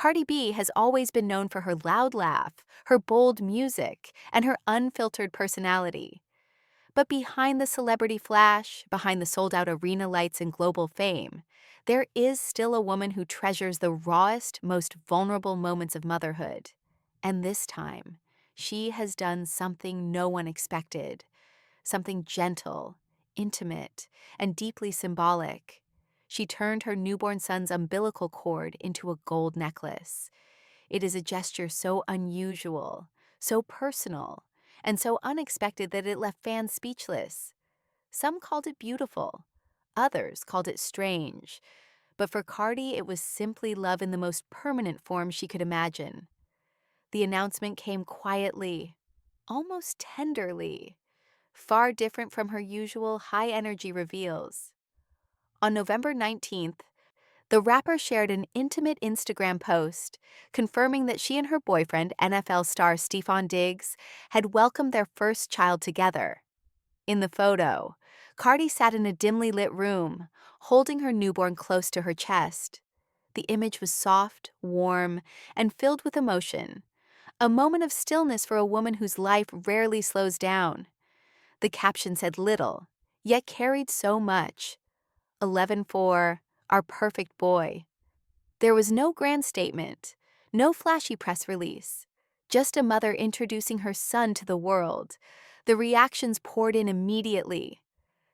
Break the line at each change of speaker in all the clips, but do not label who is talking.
Cardi B has always been known for her loud laugh, her bold music, and her unfiltered personality. But behind the celebrity flash, behind the sold-out arena lights and global fame, there is still a woman who treasures the rawest, most vulnerable moments of motherhood. And this time, she has done something no one expected, something gentle, intimate, and deeply symbolic. She turned her newborn son's umbilical cord into a gold necklace. It is a gesture so unusual, so personal, and so unexpected that it left fans speechless. Some called it beautiful, others called it strange, but for Cardi, it was simply love in the most permanent form she could imagine. The announcement came quietly, almost tenderly, far different from her usual high-energy reveals. On November 19th, the rapper shared an intimate Instagram post confirming that she and her boyfriend, NFL star Stefon Diggs, had welcomed their first child together. In the photo, Cardi sat in a dimly lit room, holding her newborn close to her chest. The image was soft, warm, and filled with emotion, a moment of stillness for a woman whose life rarely slows down. The caption said little, yet carried so much. 11 for our perfect boy. There was no grand statement, no flashy press release, just a mother introducing her son to the world. The reactions poured in immediately.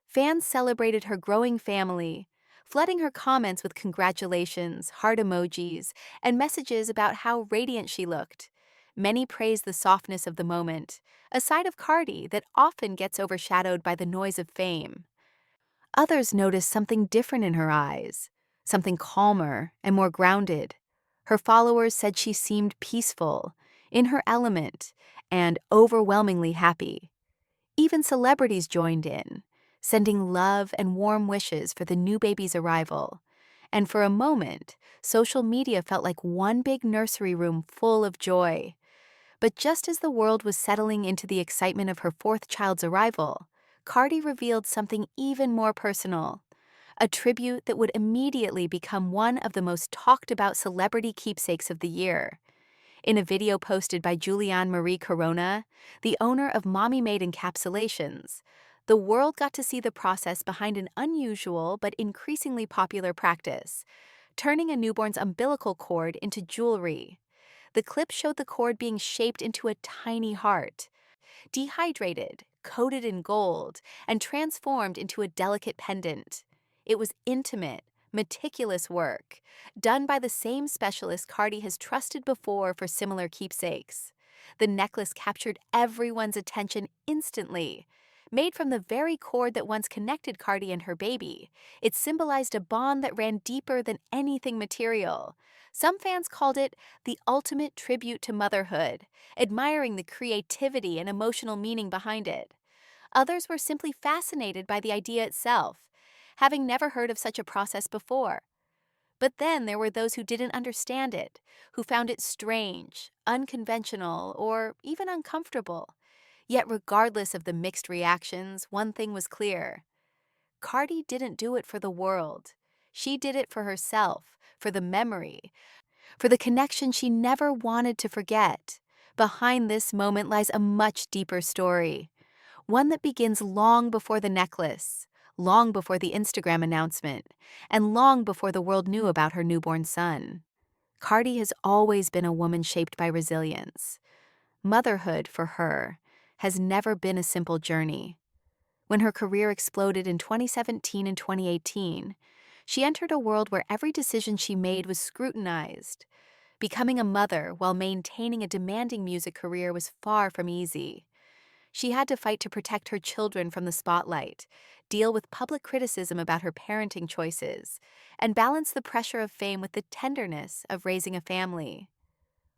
Fans celebrated her growing family, flooding her comments with congratulations, heart emojis, and messages about how radiant she looked. Many praised the softness of the moment, a side of Cardi that often gets overshadowed by the noise of fame. Others noticed something different in her eyes, something calmer and more grounded. Her followers said she seemed peaceful, in her element, and overwhelmingly happy. Even celebrities joined in, sending love and warm wishes for the new baby's arrival. And for a moment, social media felt like one big nursery room full of joy. But just as the world was settling into the excitement of her fourth child's arrival, Cardi revealed something even more personal, a tribute that would immediately become one of the most talked about celebrity keepsakes of the year. In a video posted by Julianne Marie Corona, the owner of Mommy Made Encapsulations, the world got to see the process behind an unusual but increasingly popular practice, turning a newborn's umbilical cord into jewelry. The clip showed the cord being shaped into a tiny heart, dehydrated, coated in gold, and transformed into a delicate pendant. It was intimate, meticulous work, done by the same specialist Cardi has trusted before for similar keepsakes. The necklace captured everyone's attention instantly. Made from the very cord that once connected Cardi and her baby, it symbolized a bond that ran deeper than anything material. Some fans called it the ultimate tribute to motherhood, admiring the creativity and emotional meaning behind it. Others were simply fascinated by the idea itself, having never heard of such a process before. But then there were those who didn't understand it, who found it strange, unconventional, or even uncomfortable. Yet regardless of the mixed reactions, one thing was clear. Cardi didn't do it for the world. She did it for herself, for the memory, for the connection she never wanted to forget. Behind this moment lies a much deeper story, one that begins long before the necklace, long before the Instagram announcement, and long before the world knew about her newborn son. Cardi has always been a woman shaped by resilience. Motherhood, for her, has never been a simple journey. When her career exploded in 2017 and 2018, she entered a world where every decision she made was scrutinized. Becoming a mother while maintaining a demanding music career was far from easy. She had to fight to protect her children from the spotlight, deal with public criticism about her parenting choices, and balance the pressure of fame with the tenderness of raising a family.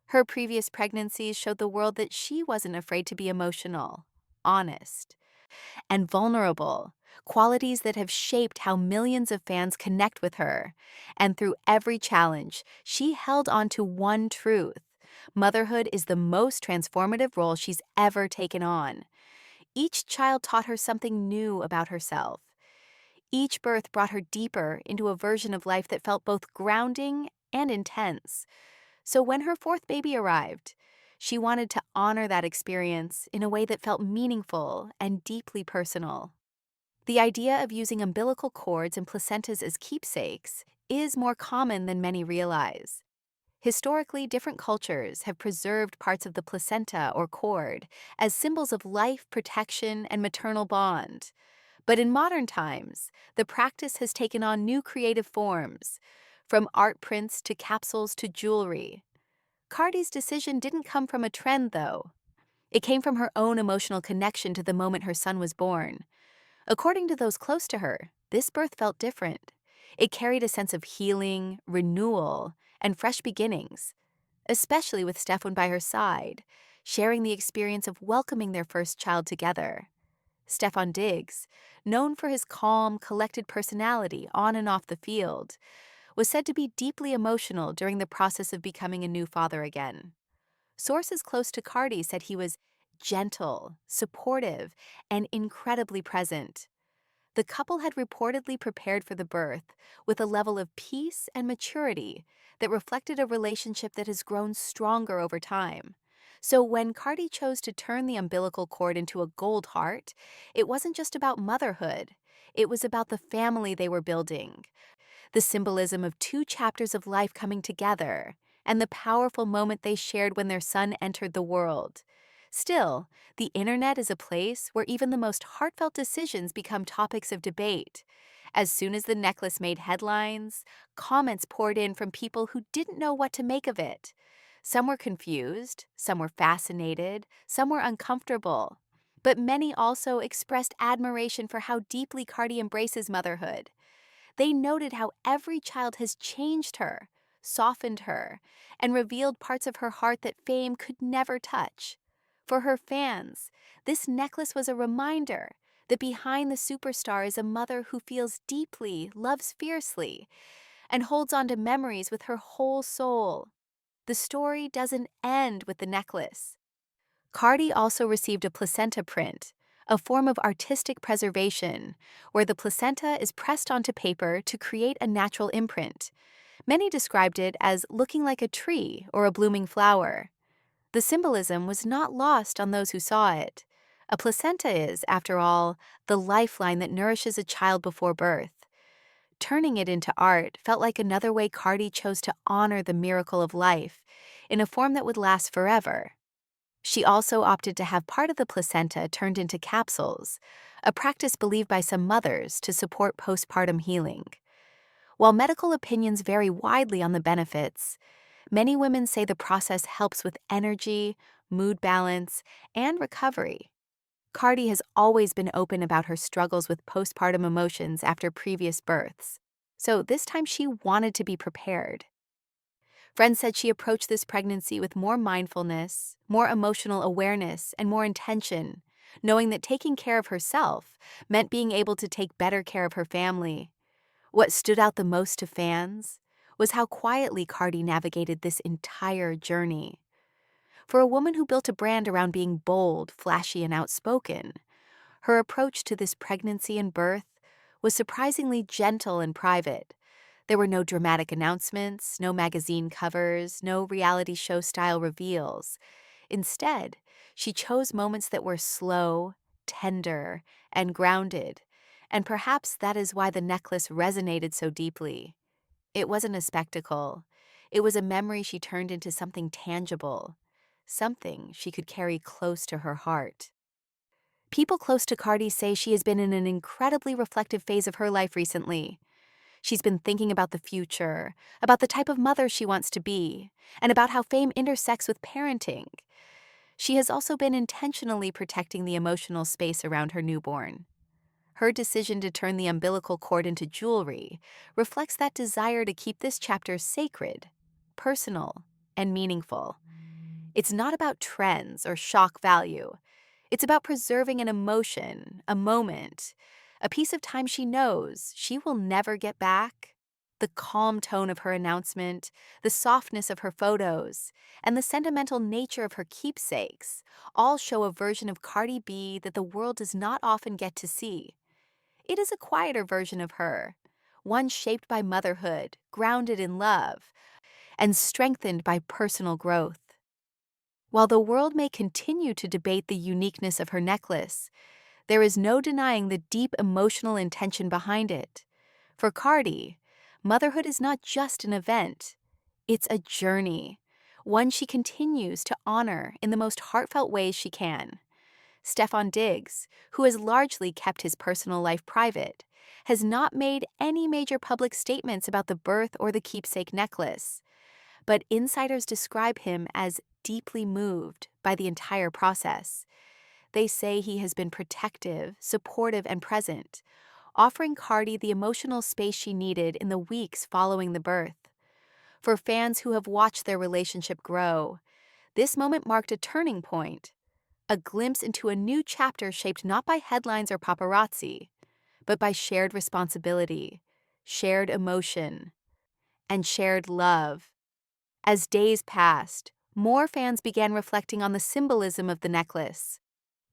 Her previous pregnancies showed the world that she wasn't afraid to be emotional, honest, and vulnerable, qualities that have shaped how millions of fans connect with her. And through every challenge, she held on to one truth: motherhood is the most transformative role she's ever taken on. Each child taught her something new about herself. Each birth brought her deeper into a version of life that felt both grounding and intense. So when her fourth baby arrived, she wanted to honor that experience in a way that felt meaningful and deeply personal. The idea of using umbilical cords and placentas as keepsakes is more common than many realize. Historically, different cultures have preserved parts of the placenta or cord as symbols of life, protection, and maternal bond. But in modern times, the practice has taken on new creative forms, from art prints to capsules to jewelry. Cardi's decision didn't come from a trend, though. It came from her own emotional connection to the moment her son was born. According to those close to her, this birth felt different. It carried a sense of healing, renewal, and fresh beginnings, especially with Stefan by her side, sharing the experience of welcoming their first child together. Stefan Diggs, known for his calm, collected personality on and off the field, was said to be deeply emotional during the process of becoming a new father again. Sources close to Cardi said he was gentle, supportive, and incredibly present. The couple had reportedly prepared for the birth with a level of peace and maturity that reflected a relationship that has grown stronger over time. So when Cardi chose to turn the umbilical cord into a gold heart, it wasn't just about motherhood. It was about the family they were building, the symbolism of two chapters of life coming together, and the powerful moment they shared when their son entered the world. Still, the internet is a place where even the most heartfelt decisions become topics of debate. As soon as the necklace made headlines, comments poured in from people who didn't know what to make of it. Some were confused, some were fascinated, some were uncomfortable. But many also expressed admiration for how deeply Cardi embraces motherhood. They noted how every child has changed her, softened her, and revealed parts of her heart that fame could never touch. For her fans, this necklace was a reminder that behind the superstar is a mother who feels deeply, loves fiercely, and holds on to memories with her whole soul. The story doesn't end with the necklace. Cardi also received a placenta print, a form of artistic preservation, where the placenta is pressed onto paper to create a natural imprint. Many described it as looking like a tree or a blooming flower. The symbolism was not lost on those who saw it. A placenta is, after all, the lifeline that nourishes a child before birth. Turning it into art felt like another way Cardi chose to honor the miracle of life, in a form that would last forever. She also opted to have part of the placenta turned into capsules, a practice believed by some mothers to support postpartum healing. While medical opinions vary widely on the benefits, many women say the process helps with energy, mood balance, and recovery. Cardi has always been open about her struggles with postpartum emotions after previous births, so this time she wanted to be prepared. Friends said she approached this pregnancy with more mindfulness, more emotional awareness, and more intention, knowing that taking care of herself meant being able to take better care of her family. What stood out the most to fans was how quietly Cardi navigated this entire journey. For a woman who built a brand around being bold, flashy, and outspoken, her approach to this pregnancy and birth was surprisingly gentle and private. There were no dramatic announcements, no magazine covers, no reality show style reveals. Instead, she chose moments that were slow, tender, and grounded, and perhaps that is why the necklace resonated so deeply. It wasn't a spectacle. It was a memory she turned into something tangible, something she could carry close to her heart. People close to Cardi say she has been in an incredibly reflective phase of her life recently. She's been thinking about the future, about the type of mother she wants to be, and about how fame intersects with parenting. She has also been intentionally protecting the emotional space around her newborn. Her decision to turn the umbilical cord into jewelry reflects that desire to keep this chapter sacred, personal, and meaningful. It's not about trends or shock value. It's about preserving an emotion, a moment, a piece of time she knows she will never get back. The calm tone of her announcement, the softness of her photos, and the sentimental nature of her keepsakes all show a version of Cardi B that the world does not often get to see. It is a quieter version of her, one shaped by motherhood, grounded in love, and strengthened by personal growth. While the world may continue to debate the uniqueness of her necklace, there is no denying the deep emotional intention behind it. For Cardi, motherhood is not just an event, it's a journey, one she continues to honor in the most heartfelt ways she can. Stefan Diggs, who has largely kept his personal life private, has not made any major public statements about the birth or the keepsake necklace, but insiders describe him as deeply moved by the entire process. They say he has been protective, supportive, and present, offering Cardi the emotional space she needed in the weeks following the birth. For fans who have watched their relationship grow, this moment marked a turning point, a glimpse into a new chapter shaped not by headlines or paparazzi, but by shared responsibility, shared emotion, and shared love. As days passed, more fans began reflecting on the symbolism of the necklace.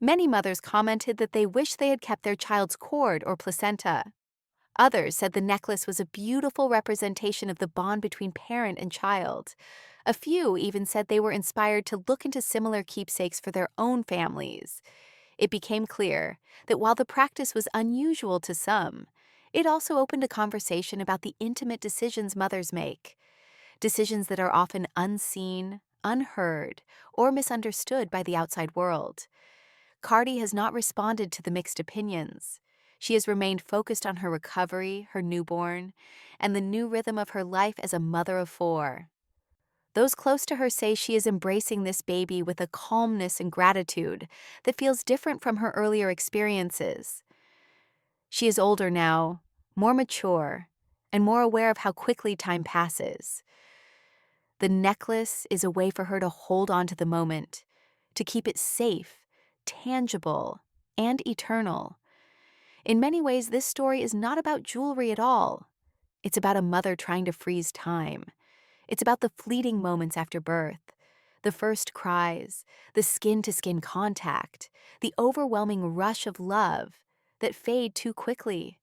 Many mothers commented that they wished they had kept their child's cord or placenta. Others said the necklace was a beautiful representation of the bond between parent and child. A few even said they were inspired to look into similar keepsakes for their own families. It became clear that while the practice was unusual to some, it also opened a conversation about the intimate decisions mothers make, decisions that are often unseen, unheard, or misunderstood by the outside world. Cardi has not responded to the mixed opinions. She has remained focused on her recovery, her newborn, and the new rhythm of her life as a mother of four. Those close to her say she is embracing this baby with a calmness and gratitude that feels different from her earlier experiences. She is older now, more mature, and more aware of how quickly time passes. The necklace is a way for her to hold on to the moment, to keep it safe, tangible, and eternal. In many ways, this story is not about jewelry at all. It's about a mother trying to freeze time. It's about the fleeting moments after birth, the first cries, the skin-to-skin contact, the overwhelming rush of love that fade too quickly.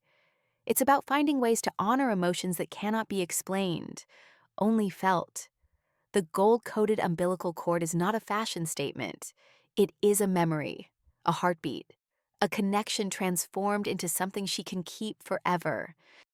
It's about finding ways to honor emotions that cannot be explained, only felt. The gold-coated umbilical cord is not a fashion statement. It is a memory, a heartbeat, a connection transformed into something she can keep forever.